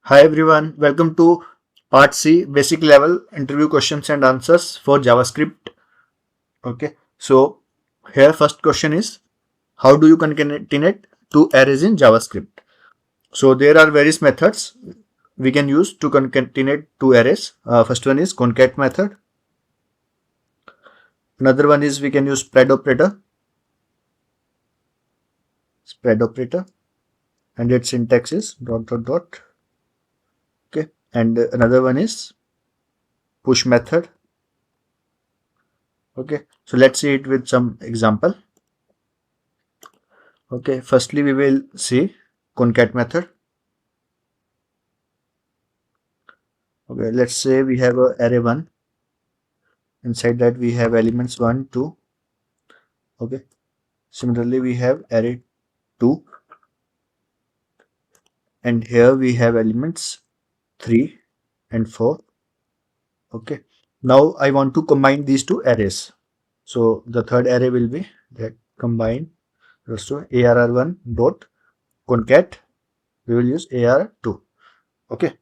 Hi everyone, welcome to Part C Basic Level Interview Questions and Answers for JavaScript. Okay, so here first question is, how do you concatenate two arrays in JavaScript? So there are various methods we can use to concatenate two arrays. First one is concat method. Another one is we can use spread operator, and its syntax is dot dot dot. Okay, and another one is push method. Okay, so let's see it with some example. Okay, firstly we will see concat method. Okay, let's say we have a array 1. Inside that we have elements 1, 2. Okay, similarly we have array 2, and here we have elements 3 and 4. Okay, now I want to combine these two arrays. So the third array will be that combine to arr1 dot concat. We will use arr2. Okay,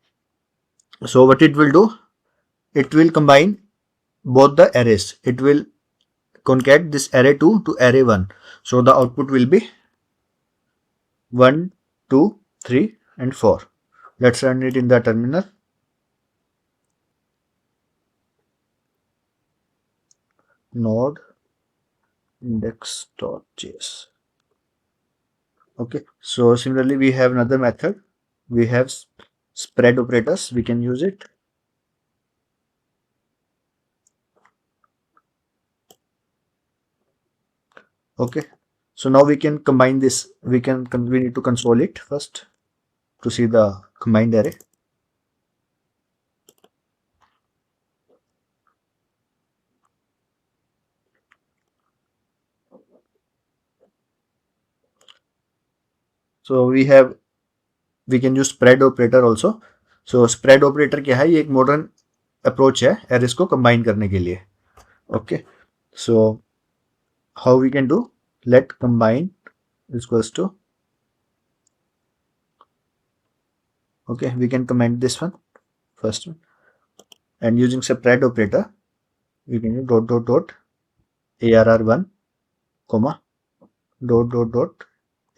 so what it will do, it will combine both the arrays. It will concat this array 2 to array 1. So the output will be 1, 2, 3 and 4. Let's run it in the terminal. Node index.js. Okay, so similarly we have another method. We have spread operators. We can use it. Okay, so now we can combine this. We need to console it first to see the combined array. So we can use spread operator also. So spread operator क्या है, ये एक modern approach है arrays को combine करने के लिए. Okay, so how we can do, let combine is equals to, okay, we can comment this one first one, and using spread operator we can use dot dot dot arr1 comma dot dot dot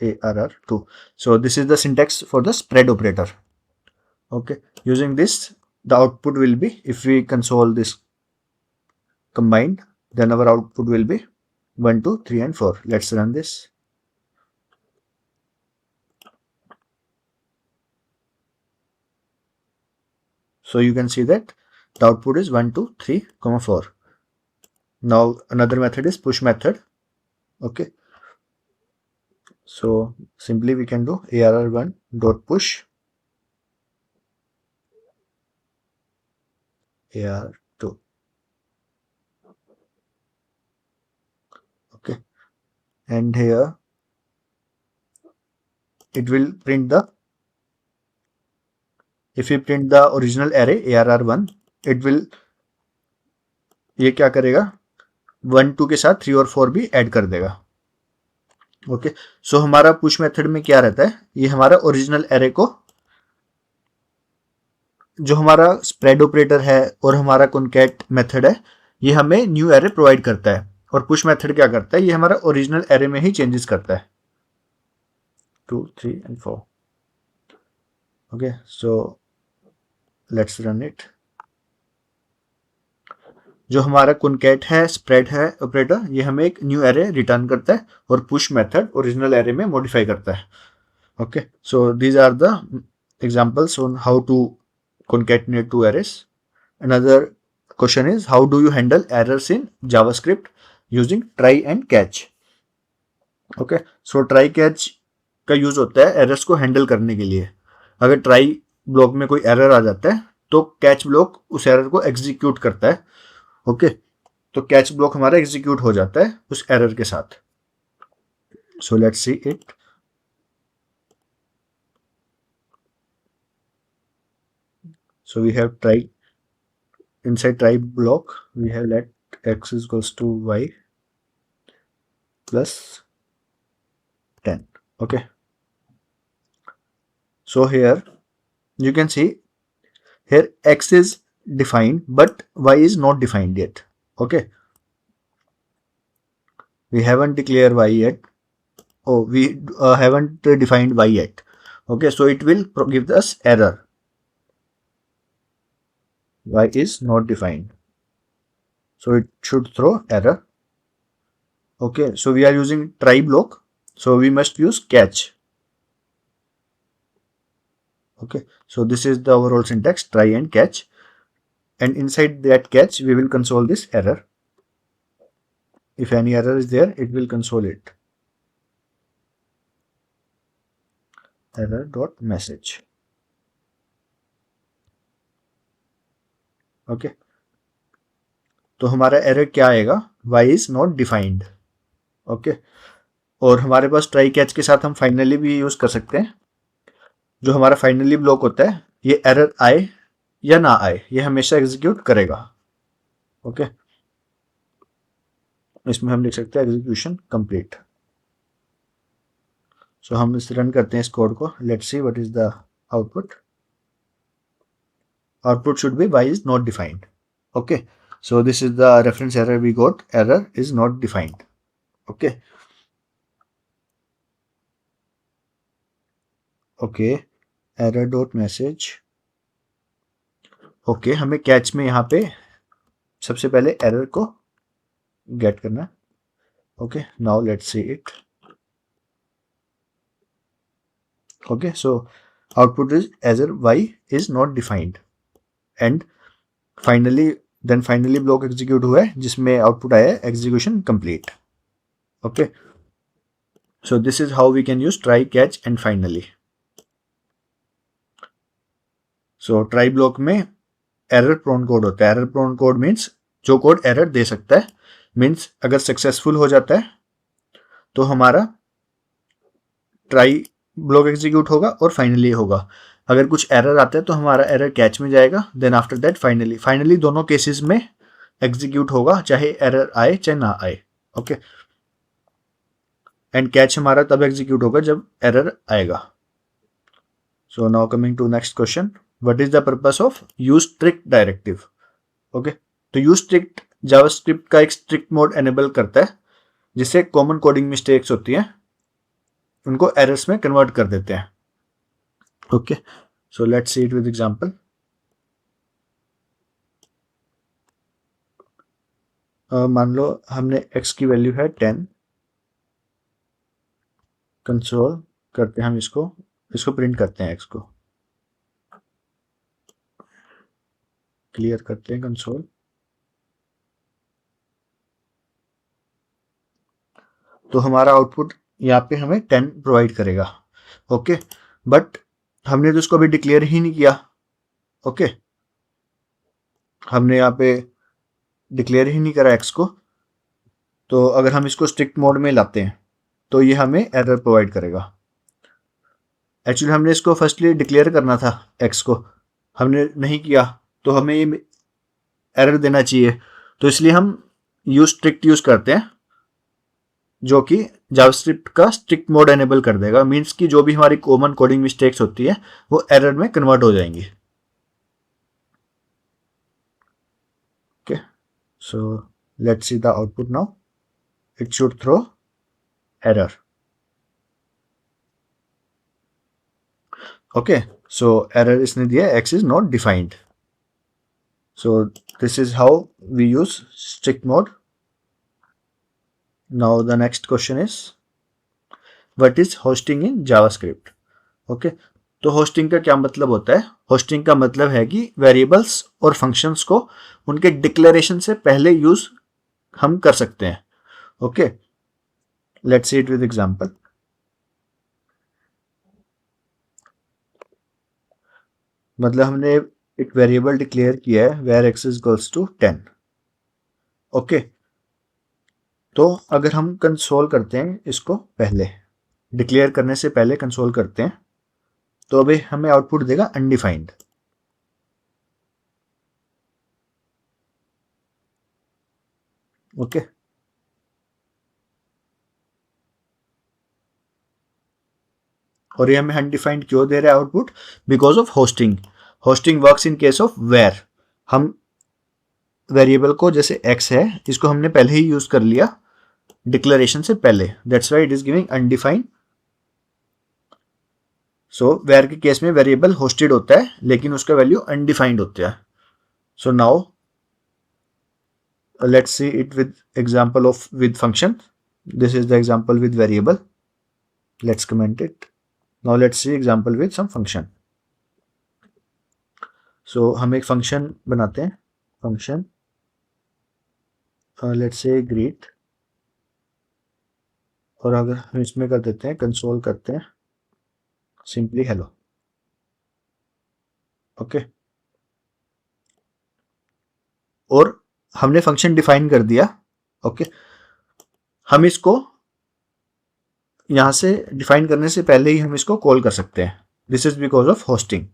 arr2. So this is the syntax for the spread operator. Okay, using this the output will be, if we console this combined, then our output will be 1, 2, 3 and 4. Let's run this. So you can see that the output is 1, 2, 3, 4. Now another method is push method. Okay, so simply we can do arr1 dot push arr2. Okay, and here it will print the, if we print the original array arr1, it will, ये क्या करेगा, 1, 2 के साथ 3 और 4 भी add कर देगा. Okay, सो हमारा पुश मेथड में क्या रहता है, ये हमारा ओरिजिनल एरे को, जो हमारा स्प्रेड ऑपरेटर है और हमारा कॉनकैट मेथड है, ये हमें न्यू एरे प्रोवाइड करता है. और पुश मेथड क्या करता है, ये हमारा ओरिजिनल एरे में ही चेंजेस करता है. 2, 3 and 4. Okay, so let's run it. जो हमारा कॉनकैट है, स्प्रेड है ऑपरेटर, ये हमें एक न्यू एरे रिटर्न करता है, और पुश मेथड ओरिजिनल एरे में मॉडिफाई करता है. Okay, so these are the examples on how to concatenate two arrays. Another question is, how do you handle errors in JavaScript using try and catch? Okay, so try catch का use होता है errors को handle करने के लिए. अगर try block में कोई एरर आ जाता है तो कैच ब्लॉक उस एरर को एग्जीक्यूट करता है. ओके, तो कैच ब्लॉक हमारा एग्जीक्यूट हो जाता है उस एरर के साथ. सो let's see it. So we have try, inside try block we have let x is equals to y plus 10. Okay, so here you can see here x is defined but y is not defined yet. Okay, we haven't declared y yet. Oh, we haven't defined y yet. Okay, so it will give us error. Y is not defined, so it should throw error. Okay, so we are using try block, so we must use catch. Okay, so this is the overall syntax, try and catch, and inside that catch we will console this error. If any error is there, it will console it. Error dot message. Okay, तो हमारा error क्या आएगा, y is not defined. Okay, और हमारे पास try catch के साथ हम finally भी यूज कर सकते हैं. जो हमारा फाइनली ब्लॉक होता है, ये एरर आए या ना आए, ये हमेशा एग्जीक्यूट करेगा. ओके, इसमें हम लिख सकते हैं एग्जीक्यूशन कंप्लीट. सो हम इसे रन करते हैं इस कोड को. Let's see what is the output. Output should be y is not defined. Okay, so this is the reference error we got. Error is not defined. Okay, okay, error dot message. Okay, हमें catch में यहाँ पे सबसे पहले error को gate करना है. Okay, now let's see it. Okay, so output is error y is not defined and finally block execute हुआ है जिसमें आउटपुट आया है execution complete. Okay, so this is how we can use try, catch and finally. So try block में error prone code होता है. Error prone code means जो code error दे सकता है. मीन्स अगर सक्सेसफुल हो जाता है तो हमारा ट्राई ब्लॉक एग्जीक्यूट होगा और फाइनली होगा. अगर कुछ एरर आता है तो हमारा एरर कैच में जाएगा, देन आफ्टर दैट फाइनली दोनों केसेस में एग्जीक्यूट होगा, चाहे एरर आए चाहे ना आए. ओके, एंड कैच हमारा तब एग्जीक्यूट होगा जब एरर आएगा. So now coming to next question. What is the purpose of use strict directive. Okay, तो यूज स्ट्रिक्ट जावास्क्रिप्ट का एक स्ट्रिक्ट मोड एनेबल करता है जिससे कॉमन कोडिंग मिस्टेक्स होती हैं उनको एरर्स में कन्वर्ट कर देते हैं. Okay, so let's see it with example. मान लो हमने x की वैल्यू है 10. कंसोल करते हैं हम इसको प्रिंट करते हैं. x को क्लियर करते हैं कंसोल. तो हमारा आउटपुट यहाँ पे हमें 10 प्रोवाइड करेगा. ओके, बट हमने तो इसको अभी डिक्लेयर ही नहीं किया. ओके, हमने यहाँ पे डिक्लेयर ही नहीं करा x को. तो अगर हम इसको स्ट्रिक्ट मोड में लाते हैं तो ये हमें एरर प्रोवाइड करेगा. एक्चुअली हमने इसको फर्स्टली डिक्लेयर करना था x को, हमने नहीं किया, तो हमें ये एरर देना चाहिए. तो इसलिए हम यूज स्ट्रिक्ट यूज करते हैं जो कि जावास्क्रिप्ट का स्ट्रिक्ट मोड एनेबल कर देगा. मींस कि जो भी हमारी कॉमन कोडिंग मिस्टेक्स होती है वो एरर में कन्वर्ट हो जाएंगी. Okay, so let's see the output now. It should throw error. Okay, so error इसने दिया x is not defined. So this is how we use strict mode. Now the next question is, what is hosting in JavaScript? Okay, तो hosting का क्या मतलब होता है. hosting का मतलब है कि वेरिएबल्स और फंक्शंस को उनके डिक्लेरेशन से पहले यूज हम कर सकते हैं. Okay, let's see it with example. मतलब हमने एक वेरिएबल डिक्लेयर किया है where x is equals to 10. Okay, तो अगर हम कंसोल करते हैं इसको पहले, डिक्लेयर करने से पहले कंसोल करते हैं, तो अभी हमें आउटपुट देगा अनडिफाइंड. ओके, और ये हमें अनडिफाइंड क्यों दे रहा है output? Because of hoisting. Hoisting works in case of var. हम वेरिएबल को जैसे x है, इसको हमने पहले ही यूज कर लिया डिक्लेरेशन से पहले, that's why it is giving undefined. So var के केस में वेरिएबल होस्टेड होता है लेकिन उसका वैल्यू अनडिफाइंड होता है। So now let's see it with example of with function. This is the example with variable. Let's comment it. Now let's see example with some function. So हम एक function बनाते हैं, function let's say greet, और अगर हम इसमें कर देते हैं कंसोल करते हैं simply hello. ओके और हमने फंक्शन डिफाइन कर दिया। ओके हम इसको यहां से डिफाइन करने से पहले ही हम इसको कॉल कर सकते हैं। This is because of hosting.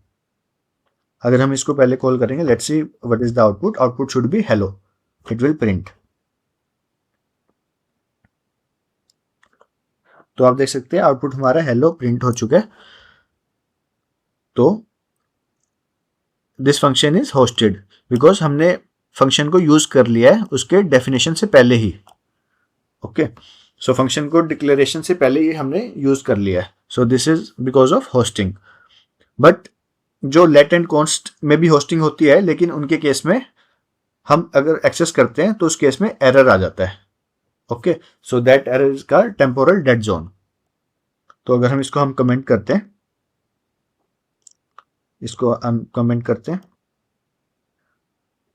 अगर हम इसको पहले कॉल करेंगे, let's see what is the output. Output should be hello, it will print. तो आप देख सकते हैं आउटपुट हमारा हेलो प्रिंट हो चुका है। तो this function is hosted because हमने फंक्शन को यूज कर लिया है उसके डेफिनेशन से पहले ही। ओके सो फंक्शन को डिक्लेरेशन से पहले ही हमने यूज कर लिया है। सो this is because of hosting. But जो लेट एंड कॉन्स्ट में भी होस्टिंग होती है, लेकिन उनके केस में हम अगर एक्सेस करते हैं तो उस केस में एरर आ जाता है। Okay so that error is का टेम्पोरल डेड जोन। तो अगर हम इसको हम कमेंट करते हैं, इसको हम कमेंट करते हैं,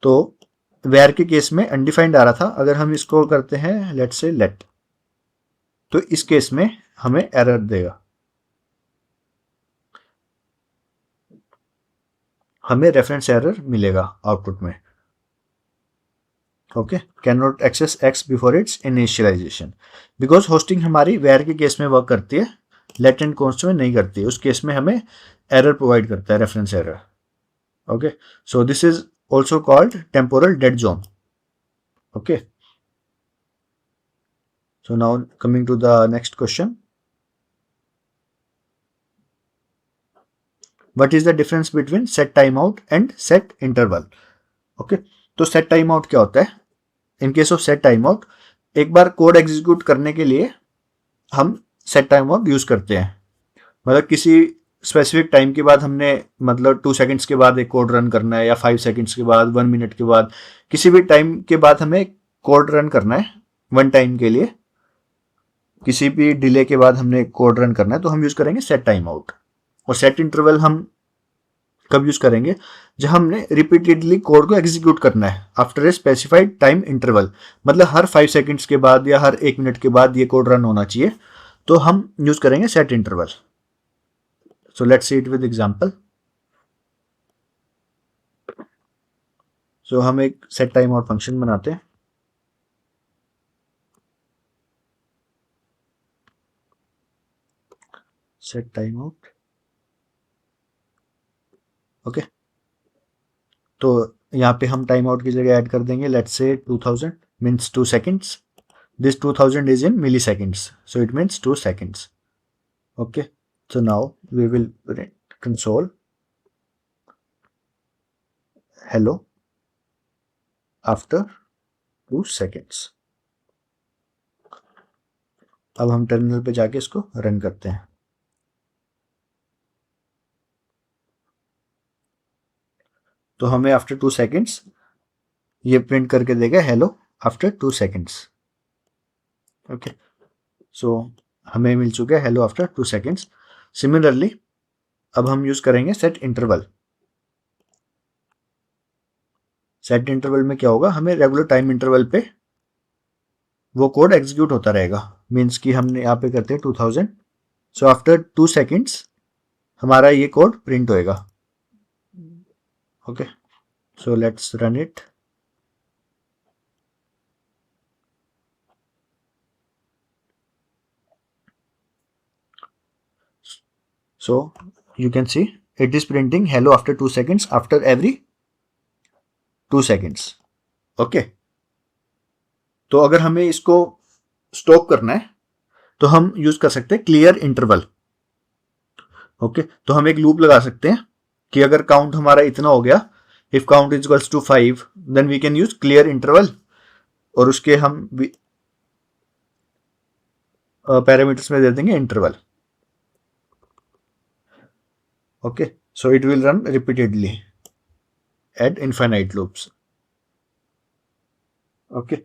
तो वेयर के केस में अनडिफाइंड आ रहा था। अगर हम इसको करते हैं लेट से लेट, तो इस केस में हमें एरर देगा, हमें रेफरेंस एरर मिलेगा आउटपुट में। Okay cannot access x before its initialisation, because hoisting हमारी वेयर के केस में वर्क करती है, लेट एंड कॉन्स्ट में नहीं करती। उस केस में हमें एरर प्रोवाइड करता है, reference error. Okay so this is also called temporal dead zone. Okay so now coming to the next question, what is the difference between set timeout and set interval? Okay तो set timeout क्या होता है? in case of set timeout, एक bar code execute करने के लिए हम set timeout use करते हैं। मतलब किसी स्पेसिफिक टाइम के बाद हमने, मतलब 2 सेकंड्स के बाद एक कोड रन करना है, या 5 सेकंड्स के बाद, 1 मिनट के बाद, किसी भी टाइम के बाद हमें कोड रन करना है 1 टाइम के लिए, किसी भी डिले के बाद हमने कोड रन करना है, तो हम यूज करेंगे सेट टाइम आउट। और सेट इंटरवल हम कब यूज करेंगे? जब हमने रिपीटेडली कोड को एग्जीक्यूट करना है after a specified time interval, मतलब हर 5 सेकंड्स के बाद या हर 1 मिनट के बाद ये कोड रन होना चाहिए, तो हम यूज करेंगे set interval. So let's see it with example. So हम एक set timeout function बनाते हैं। set timeout. ओके तो यहाँ पे हम टाइम आउट की जगह ऐड कर देंगे let's say 2000 means 2 seconds. This 2000 is in milliseconds, so it means 2 seconds. Okay so now we will console hello after 2 seconds. अब हम टर्मिनल पे जाके इसको रन करते हैं। तो हमें आफ्टर 2 सेकंड्स ये प्रिंट करके देगा hello after 2 seconds. Okay so हमें मिल चुका है हेलो आफ्टर 2 सेकंड्स। सिमिलरली अब हम यूज करेंगे सेट इंटरवल। सेट इंटरवल में क्या होगा? हमें रेगुलर टाइम इंटरवल पे वो कोड एग्जीक्यूट होता रहेगा। मीन्स कि हमने यहाँ पे करते हैं 2000, सो आफ्टर 2 सेकंड्स हमारा ये कोड प्रिंट होएगा। Okay so let's run it. So you can see it is printing hello after 2 seconds after every 2 seconds. Okay तो अगर हमें इसको स्टॉप करना है तो हम यूज कर सकते हैं क्लियर इंटरवल। ओके, तो हम एक लूप लगा सकते हैं कि अगर काउंट हमारा इतना हो गया, if count is equals to 5, then we can use clear interval, और उसके हम पैरामीटर्स में दे देंगे interval. Okay, so it will run repeatedly at infinite loops. Okay,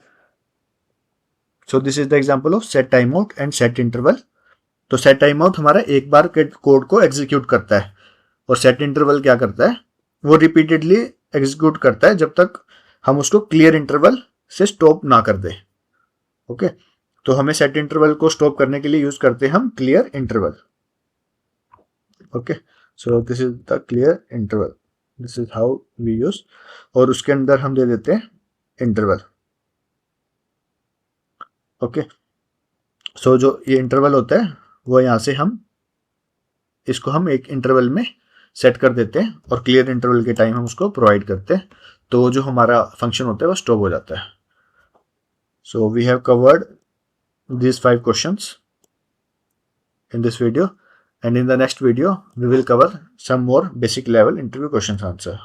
so this is the example of set timeout and set interval. तो set timeout हमारा एक bar code को एग्जीक्यूट करता है, और set interval क्या करता है, वो रिपीटेडली एग्जीक्यूट करता है जब तक हम उसको क्लियर इंटरवल से स्टॉप ना कर दे. ओके, तो हमें set interval को स्टॉप करने के लिए यूज करते हैं हम clear interval. Okay, so this is the clear interval, this is how we use, और उसके अंदर हम दे देते हैं इंटरवल. ओके, सो जो ये इंटरवल होता है वो यहाँ से हम इसको हम एक इंटरवल में सेट कर देते हैं, और क्लियर इंटरवल के टाइम हम उसको प्रोवाइड करते हैं, तो जो हमारा फंक्शन होता है वो स्टॉप हो जाता है. So we have covered these 5 questions in this video, and in the next video we will cover some more basic level interview questions answer.